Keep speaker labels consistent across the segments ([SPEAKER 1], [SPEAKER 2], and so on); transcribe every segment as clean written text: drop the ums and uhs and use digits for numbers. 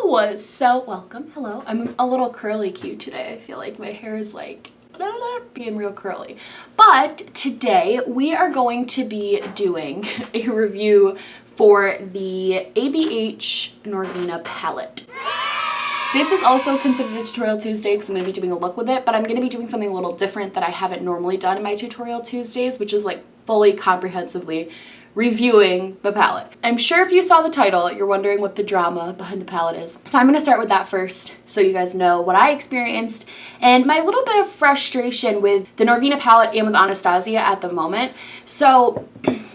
[SPEAKER 1] So welcome. Hello. I'm a little curly cute today. I feel like my hair is like being real curly. But today we are going to be doing a review for the ABH Norvina Palette. This is also considered a Tutorial Tuesday because I'm going to be doing a look with it, but I'm going to be doing something a little different that I haven't normally done in my Tutorial Tuesdays, which is like fully comprehensively reviewing the palette. I'm sure if you saw the title, you're wondering what the drama behind the palette is. So I'm going to start with that first so you guys know what I experienced and my little bit of frustration with the Norvina palette and with Anastasia at the moment. So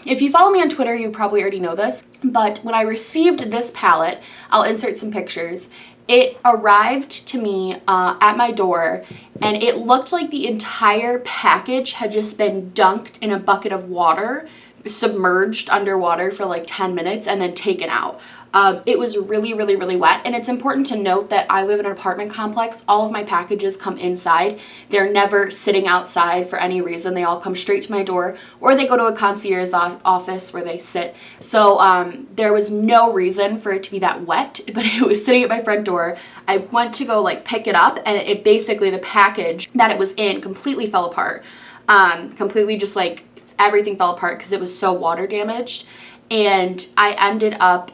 [SPEAKER 1] if you follow me on Twitter, you probably already know this, but when I received this palette, I'll insert some pictures. It arrived to me at my door and it looked like the entire package had just been dunked in a bucket of water, submerged underwater for like 10 minutes and then taken out. It was really wet, and it's important to note that I live in an apartment complex. All of my packages come inside. They're never sitting outside for any reason. They all come straight to my door, or they go to a concierge office where they sit. So there was no reason for it to be that wet, but it was sitting at my front door. I went to go like pick it up, and it basically, the package that it was in completely fell apart. Completely just like everything fell apart because it was so water damaged. And I ended up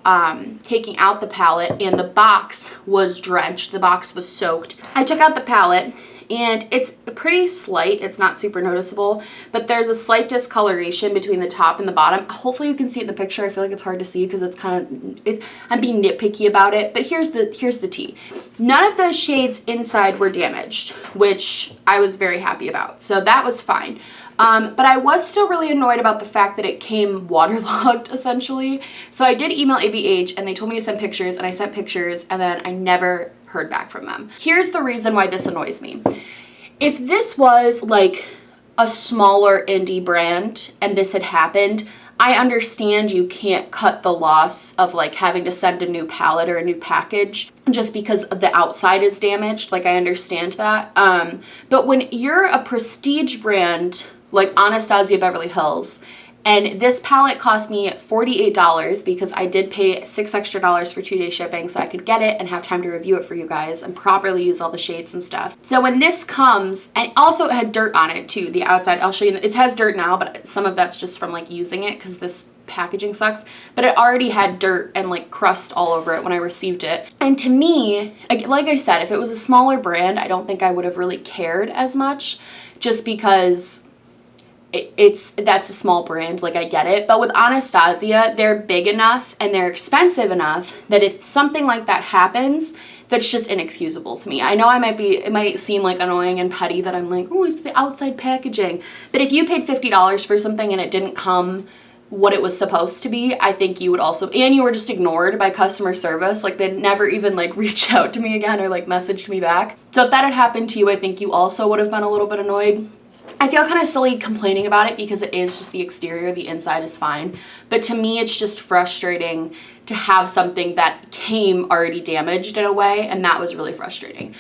[SPEAKER 1] taking out the palette, and the box was drenched. The box was soaked. I took out the palette, and it's pretty slight. It's not super noticeable, but there's a slight discoloration between the top and the bottom. Hopefully you can see it in the picture. I feel like it's hard to see because it's kind of, I'm being nitpicky about it, but here's the tea. None of the shades inside were damaged, which I was very happy about. So that was fine. But I was still really annoyed about the fact that it came waterlogged, essentially. So I did email ABH, and they told me to send pictures, and I sent pictures, and then I never heard back from them. Here's the reason why this annoys me. If this was like a smaller indie brand and this had happened, I understand you can't cut the loss of like having to send a new palette or a new package just because the outside is damaged. Like, I understand that. But when you're a prestige brand like Anastasia Beverly Hills, and this palette cost me $48 because I did pay $6 extra for 2-day shipping so I could get it and have time to review it for you guys and properly use all the shades and stuff. So when this comes, and also it had dirt on it too, the outside, I'll show you, it has dirt now, but some of that's just from like using it because this packaging sucks, but it already had dirt and like crust all over it when I received it. And to me, like I said, if it was a smaller brand, I don't think I would have really cared as much, just because that's a small brand, like I get it. But with Anastasia, they're big enough and they're expensive enough that if something like that happens, that's just inexcusable to me. I know it might seem like annoying and petty that I'm like, oh, it's the outside packaging. But if you paid $50 for something and it didn't come what it was supposed to be, I think you would also, and you were just ignored by customer service, like they'd never even like reached out to me again or like messaged me back. So if that had happened to you, I think you also would have been a little bit annoyed. I feel kind of silly complaining about it because it is just the exterior, the inside is fine. But to me, it's just frustrating to have something that came already damaged in a way, and that was really frustrating.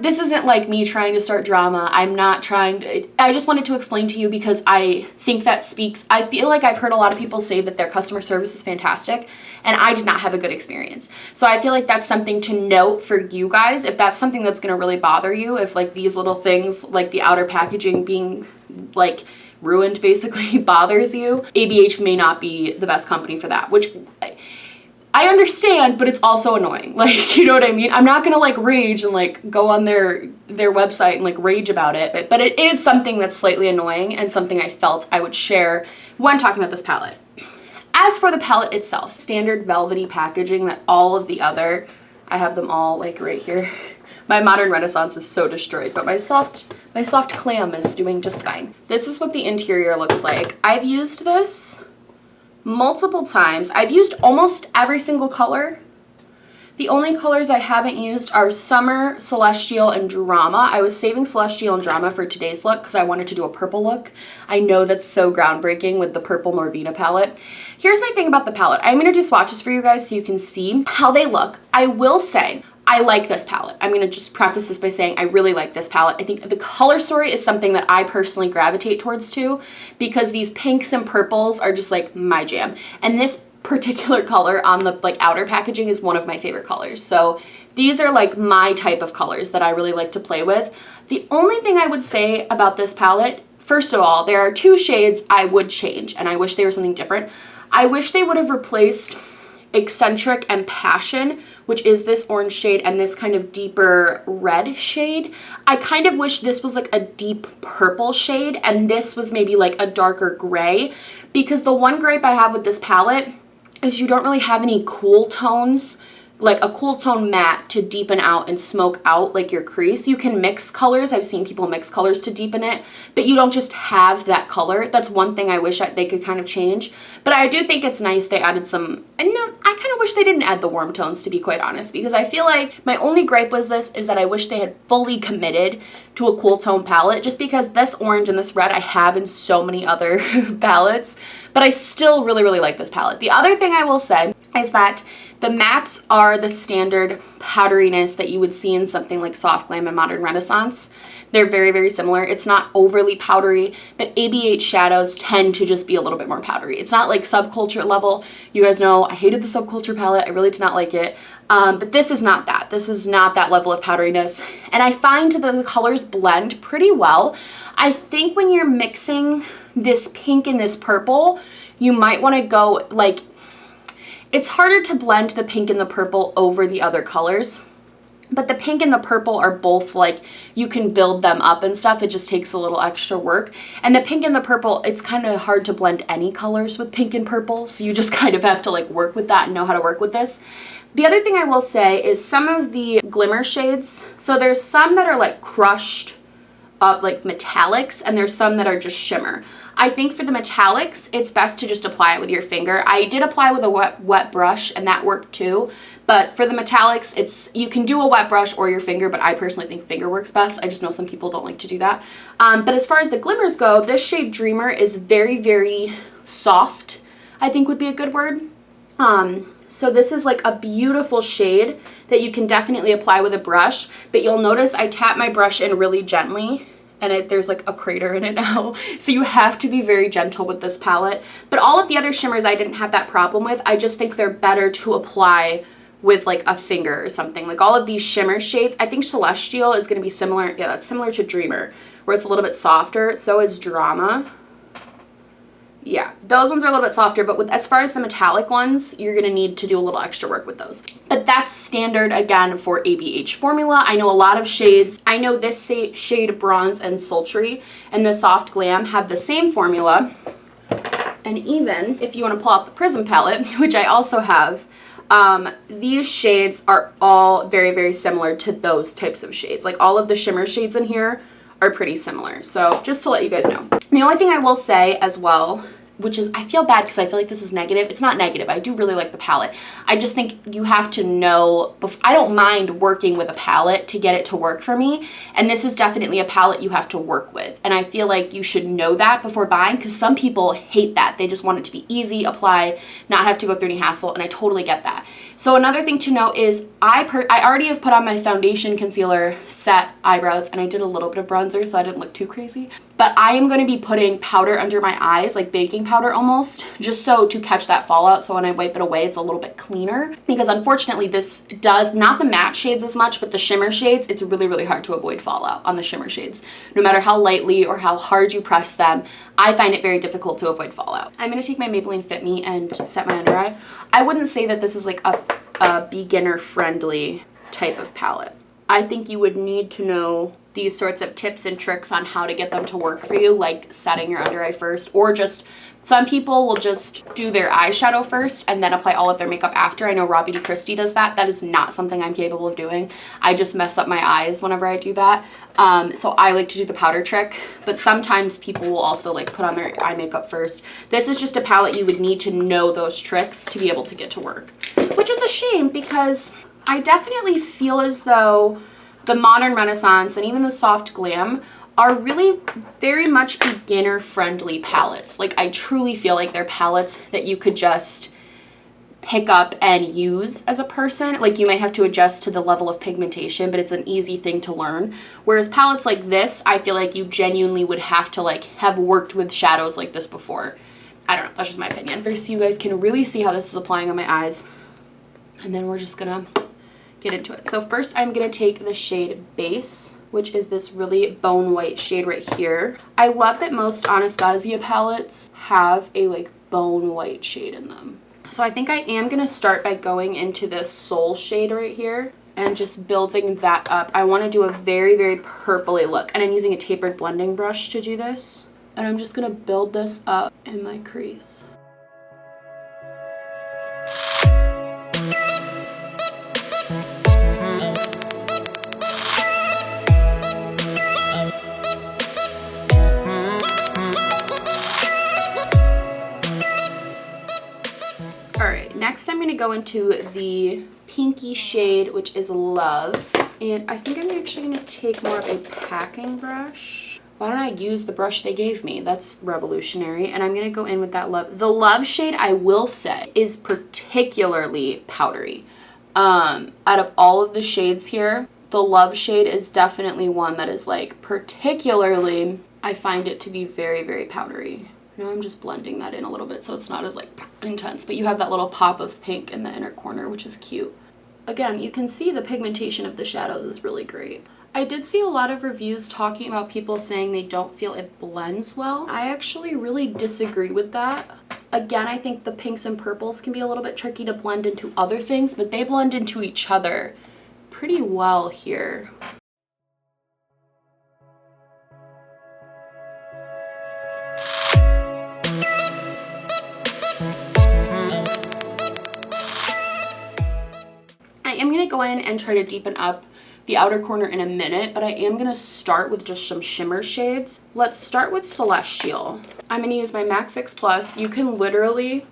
[SPEAKER 1] This isn't like me trying to start drama. I'm not trying to, I just wanted to explain to you because I think that speaks, I feel like I've heard a lot of people say that their customer service is fantastic, and I did not have a good experience. So I feel like that's something to note for you guys. If that's something that's going to really bother you, if like these little things, like the outer packaging being like ruined basically bothers you, ABH may not be the best company for that, which I understand, but it's also annoying. Like, you know what I mean? I'm not gonna like rage and like go on their website and like rage about it, but it is something that's slightly annoying and something I felt I would share when talking about this palette. As for the palette itself, standard velvety packaging that all of the other, I have them all like right here. My Modern Renaissance is so destroyed, but my soft clam is doing just fine. This is what the interior looks like. I've used this multiple times. I've used almost every single color. The only colors I haven't used are Summer, Celestial, and Drama. I was saving Celestial and Drama for today's look because I wanted to do a purple look. I know that's so groundbreaking with the purple Norvina palette. Here's my thing about the palette. I'm going to do swatches for you guys so you can see how they look. I will say, I like this palette. I'm going to just preface this by saying I really like this palette. I think the color story is something that I personally gravitate towards too, because these pinks and purples are just like my jam. And this particular color on the like outer packaging is one of my favorite colors. So these are like my type of colors that I really like to play with. The only thing I would say about this palette, first of all, there are 2 shades I would change, and I wish they were something different. I wish they would have replaced Eccentric and Passion, which is this orange shade, and this kind of deeper red shade. I kind of wish this was like a deep purple shade, and this was maybe like a darker gray, because the one gripe I have with this palette is you don't really have any cool tones, like a cool tone matte to deepen out and smoke out like your crease. You can mix colors. I've seen people mix colors to deepen it, but you don't just have that color. That's one thing I wish they could kind of change. But I do think it's nice they added some, and no, I kind of wish they didn't add the warm tones, to be quite honest, because I feel like my only gripe was this, is that I wish they had fully committed to a cool tone palette, just because this orange and this red I have in so many other palettes, but I still really, really like this palette. The other thing I will say is that the mattes are the standard powderiness that you would see in something like Soft Glam and Modern Renaissance. They're very, very similar. It's not overly powdery, but ABH shadows tend to just be a little bit more powdery. It's not like Subculture level. You guys know I hated the Subculture palette. I really did not like it. But this is not that. This is not that level of powderiness. And I find that the colors blend pretty well. I think when you're mixing this pink and this purple, you might want to go like, it's harder to blend the pink and the purple over the other colors, but the pink and the purple are both like, you can build them up and stuff. It just takes a little extra work. And the pink and the purple, it's kind of hard to blend any colors with pink and purple. So you just kind of have to like work with that and know how to work with this. The other thing I will say is some of the glimmer shades. So there's some that are like crushed up like metallics, and there's some that are just shimmer. I think for the metallics, it's best to just apply it with your finger. I did apply with a wet brush, and that worked too. But for the metallics, you can do a wet brush or your finger, but I personally think finger works best. I just know some people don't like to do that. But as far as the glimmers go, this shade Dreamer is very, very soft, I think would be a good word. So this is like a beautiful shade that you can definitely apply with a brush, but you'll notice I tap my brush in really gently, and there's like a crater in it now. So you have to be very gentle with this palette. But all of the other shimmers I didn't have that problem with. I just think they're better to apply with like a finger or something. Like all of these shimmer shades, I think Celestial is going to be similar. Yeah, that's similar to Dreamer, where it's a little bit softer. So is Drama. Yeah, those ones are a little bit softer, but as far as the metallic ones, you're going to need to do a little extra work with those. But that's standard, again, for ABH formula. I know a lot of shades. I know this shade Bronze and Sultry and the Soft Glam have the same formula. And even if you want to pull out the Prism palette, which I also have, these shades are all very, very similar to those types of shades. Like all of the shimmer shades in here are pretty similar. So just to let you guys know. The only thing I will say as well, which is, I feel bad because I feel like this is negative. It's not negative. I do really like the palette. I just think you have to know, I don't mind working with a palette to get it to work for me. And this is definitely a palette you have to work with. And I feel like you should know that before buying, because some people hate that. They just want it to be easy, apply, not have to go through any hassle. And I totally get that. So another thing to note is I already have put on my foundation, concealer, set, eyebrows, and I did a little bit of bronzer so I didn't look too crazy. But I am going to be putting powder under my eyes, like baking powder almost, just so to catch that fallout. So when I wipe it away, it's a little bit cleaner. Because unfortunately, this does, not the matte shades as much, but the shimmer shades, it's really, really hard to avoid fallout on the shimmer shades. No matter how lightly or how hard you press them, I find it very difficult to avoid fallout. I'm going to take my Maybelline Fit Me and set my under eye. I wouldn't say that this is like a beginner-friendly type of palette. I think you would need to know these sorts of tips and tricks on how to get them to work for you, like setting your under eye first, or just, some people will just do their eyeshadow first and then apply all of their makeup after. I know Robbie D. Christie does that. That is not something I'm capable of doing. I just mess up my eyes whenever I do that. So I like to do the powder trick, but sometimes people will also like put on their eye makeup first. This is just a palette you would need to know those tricks to be able to get to work, which is a shame because I definitely feel as though the Modern Renaissance and even the Soft Glam are really very much beginner-friendly palettes. Like, I truly feel like they're palettes that you could just pick up and use as a person. Like, you might have to adjust to the level of pigmentation, but it's an easy thing to learn. Whereas palettes like this, I feel like you genuinely would have to, like, have worked with shadows like this before I don't know, that's just my opinion. So you guys can really see how this is applying on my eyes. And then we're just gonna get into it. So first I'm gonna take the shade Base, which is this really bone white shade right here. I love that most Anastasia palettes have a like bone white shade in them. So I think I am gonna start by going into this Soul shade right here and just building that up. I wanna do a very, very purpley look, and I'm using a tapered blending brush to do this. And I'm just gonna build this up in my crease. Alright, next I'm gonna go into the pinky shade, which is Love. And I think I'm actually gonna take more of a packing brush. Why don't I use the brush they gave me? That's revolutionary. And I'm gonna go in with that Love. The Love shade, I will say, is particularly powdery. Out of all of the shades here, the Love shade is definitely one that is like particularly, I find it to be very, very powdery. Now I'm just blending that in a little bit so it's not as like intense, but you have that little pop of pink in the inner corner, which is cute. Again, you can see the pigmentation of the shadows is really great. I did see a lot of reviews talking about people saying they don't feel it blends well. I actually really disagree with that. Again, I think the pinks and purples can be a little bit tricky to blend into other things, but they blend into each other pretty well here. I am going to go in and try to deepen up the outer corner in a minute, but I am going to start with just some shimmer shades. Let's start with Celestial. I'm going to use my MAC Fix Plus. You can literally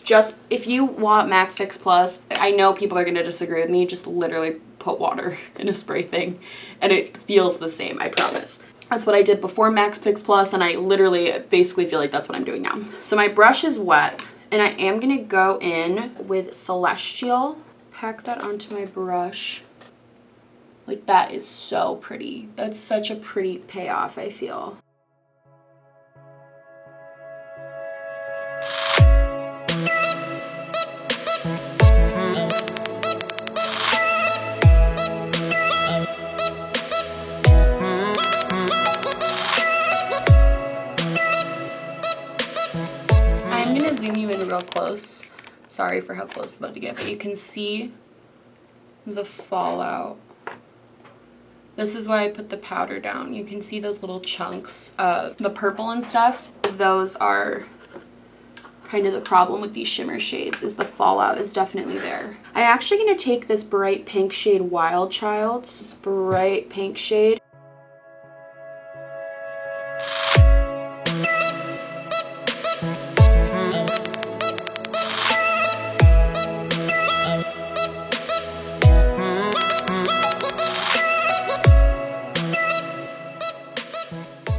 [SPEAKER 1] just, if you want MAC Fix Plus, I know people are going to disagree with me, just literally put water in a spray thing and it feels the same, I promise. That's what I did before MAC Fix Plus, and I literally basically feel like that's what I'm doing now. So my brush is wet, and I am going to go in with Celestial. Pack that onto my brush. Like, that is so pretty. That's such a pretty payoff, I feel. I'm gonna zoom you in real close. Sorry for how close I'm about to get, but you can see the fallout. This is why I put the powder down. You can see those little chunks of the purple and stuff. Those are kind of the problem with these shimmer shades, is the fallout is definitely there. I'm actually going to take this bright pink shade, Wild Child. This bright pink shade.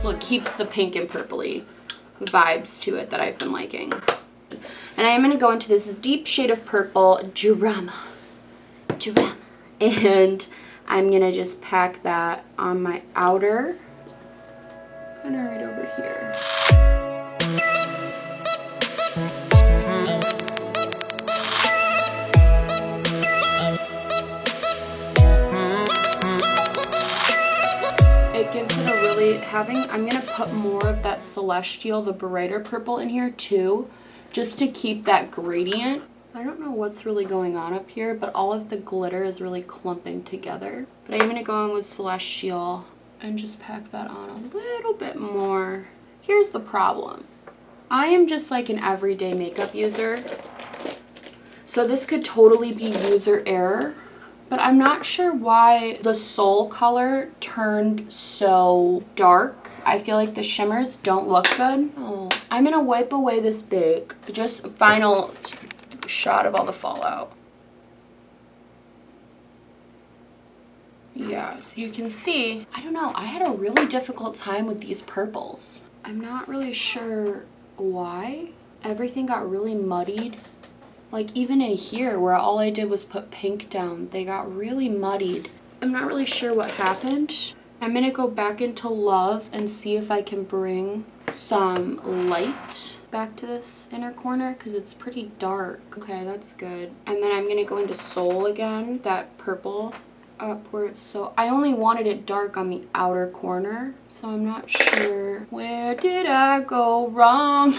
[SPEAKER 1] It keeps the pink and purpley vibes to it that I've been liking. And I am going to go into this deep shade of purple, Drama. And I'm going to just pack that on my outer, kind of right over here. It gives it a really, I'm going to put more of that Celestial, the brighter purple in here too, just to keep that gradient. I don't know what's really going on up here, but all of the glitter is really clumping together. But I'm going to go in with Celestial and just pack that on a little bit more. Here's the problem. I am just like an everyday makeup user, so this could totally be user error. But I'm not sure why the Soul color turned so dark. I feel like the shimmers don't look good. Oh, I'm gonna wipe away this big, just final shot of all the fallout. Yeah, so you can see, I don't know, I had a really difficult time with these purples. I'm not really sure why. Everything got really muddied. Like even in here where all I did was put pink down, they got really muddied. I'm not really sure what happened. I'm gonna go back into Love and see if I can bring some light back to this inner corner because it's pretty dark. Okay, that's good. And then I'm gonna go into Soul again, that purple up where it's so, I only wanted it dark on the outer corner, so I'm not sure where did I go wrong.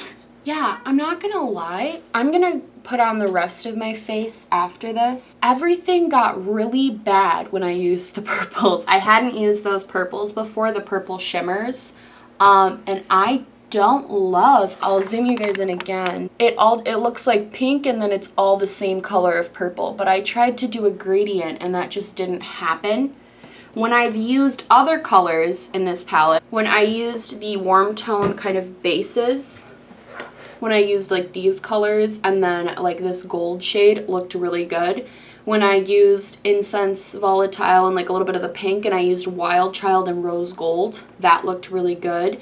[SPEAKER 1] Yeah, I'm not gonna lie, I'm gonna put on the rest of my face after this. Everything got really bad when I used the purples. I hadn't used those purples before, the purple shimmers, and I don't love, I'll zoom you guys in again. It looks like pink and then it's all the same color of purple, but I tried to do a gradient and that just didn't happen. When I've used other colors in this palette, when I used the warm tone kind of bases, when I used like these colors and then like this gold shade looked really good. When I used Incense Volatile and like a little bit of the pink and I used Wild Child and Rose Gold, that looked really good.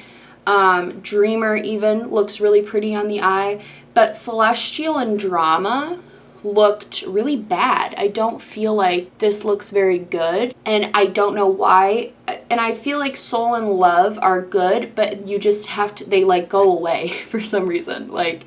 [SPEAKER 1] Dreamer even looks really pretty on the eye, but Celestial and Drama looked really bad. I don't feel like this looks very good, and I don't know why. And I feel like Soul and Love are good, but you just have to, they like go away for some reason. Like,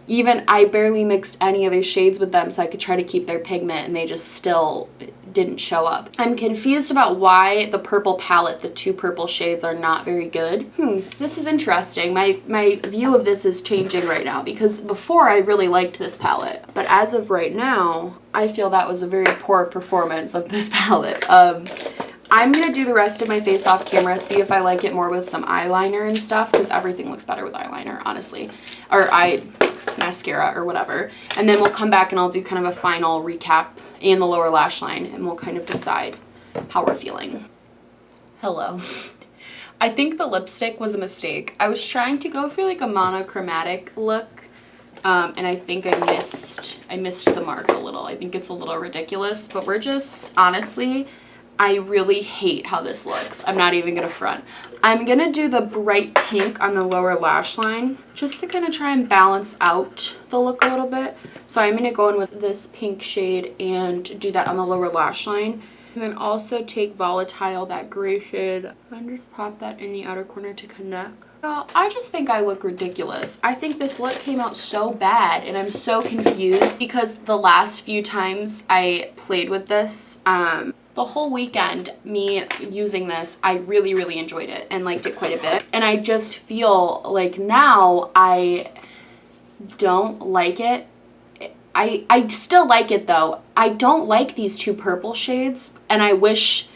[SPEAKER 1] even I barely mixed any other shades with them so I could try to keep their pigment and they just still didn't show up. I'm confused about why the purple palette, the two purple shades, are not very good. This is interesting. My view of this is changing right now because before I really liked this palette, but as of right now, I feel that was a very poor performance of this palette. I'm gonna do the rest of my face off camera, see if I like it more with some eyeliner and stuff, because everything looks better with eyeliner, honestly. Or mascara or whatever. And then we'll come back and I'll do kind of a final recap and the lower lash line, and we'll kind of decide how we're feeling. Hello. I think the lipstick was a mistake. I was trying to go for like a monochromatic look, and I think I missed the mark a little. I think it's a little ridiculous, but we're just, honestly, I really hate how this looks. I'm not even gonna front. I'm gonna do the bright pink on the lower lash line just to kind of try and balance out the look a little bit. So I'm gonna go in with this pink shade and do that on the lower lash line. And then also take Volatile, that gray shade, and just pop that in the outer corner to connect. Well, I just think I look ridiculous. I think this look came out so bad and I'm so confused because the last few times I played with this, the whole weekend, me using this, I really, really enjoyed it and liked it quite a bit. And I just feel like now I don't like it. I still like it though. I don't like these two purple shades and I wish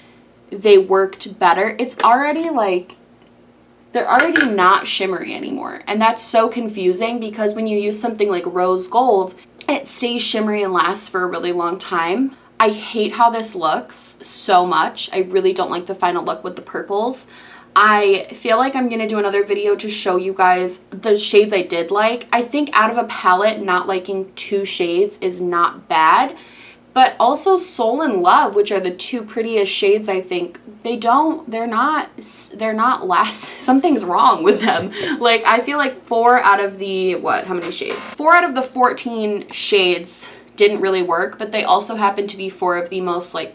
[SPEAKER 1] they worked better. It's already like, they're already not shimmery anymore. And that's so confusing because when you use something like Rose Gold, it stays shimmery and lasts for a really long time. I hate how this looks so much. I really don't like the final look with the purples. I feel like I'm going to do another video to show you guys the shades I did like. I think out of a palette, not liking two shades is not bad. But also Soul and Love, which are the two prettiest shades, I think, they're not something's wrong with them. Like, I feel like 4 out of the, how many shades? 4 out of the 14 shades didn't really work, but they also happen to be 4 of the most like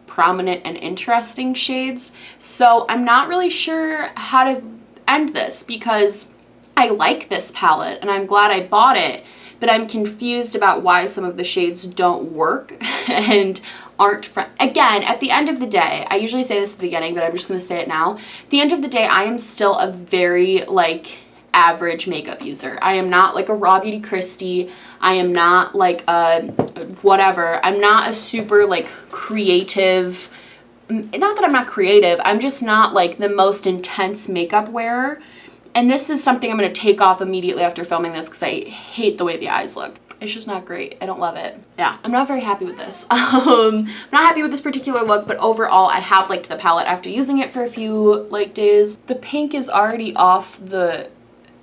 [SPEAKER 1] prominent and interesting shades. So I'm not really sure how to end this because I like this palette and I'm glad I bought it, but I'm confused about why some of the shades don't work and aren't again, at the end of the day, I usually say this at the beginning, but I'm just going to say it now. At the end of the day, I am still a very like average makeup user. I am not like a Raw Beauty Christie. I am not like a whatever. I'm not a super like creative, not that I'm not creative, I'm just not like the most intense makeup wearer. And this is something I'm going to take off immediately after filming this because I hate the way the eyes look. It's just not great. I don't love it. Yeah, I'm not very happy with this. I'm not happy with this particular look, but overall I have liked the palette after using it for a few like days. The pink is already off the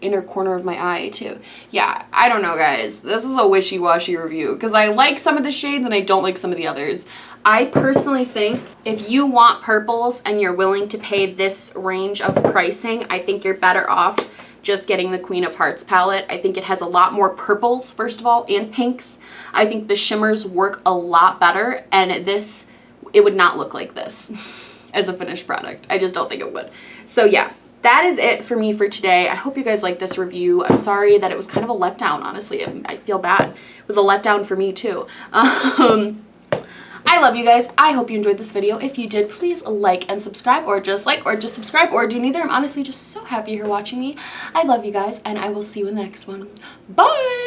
[SPEAKER 1] inner corner of my eye too. Yeah, I don't know guys. This is a wishy-washy review because I like some of the shades and I don't like some of the others. I personally think if you want purples and you're willing to pay this range of pricing, I think you're better off just getting the Queen of Hearts palette. I think it has a lot more purples, first of all, and pinks. I think the shimmers work a lot better, and it would not look like this as a finished product. I just don't think it would. So yeah, that is it for me for today. I hope you guys like this review. I'm sorry that it was kind of a letdown, honestly. I feel bad. It was a letdown for me too. I love you guys. I hope you enjoyed this video. If you did, please like and subscribe, or just subscribe, or do neither. I'm honestly just so happy you're watching me. I love you guys, and I will see you in the next one. Bye!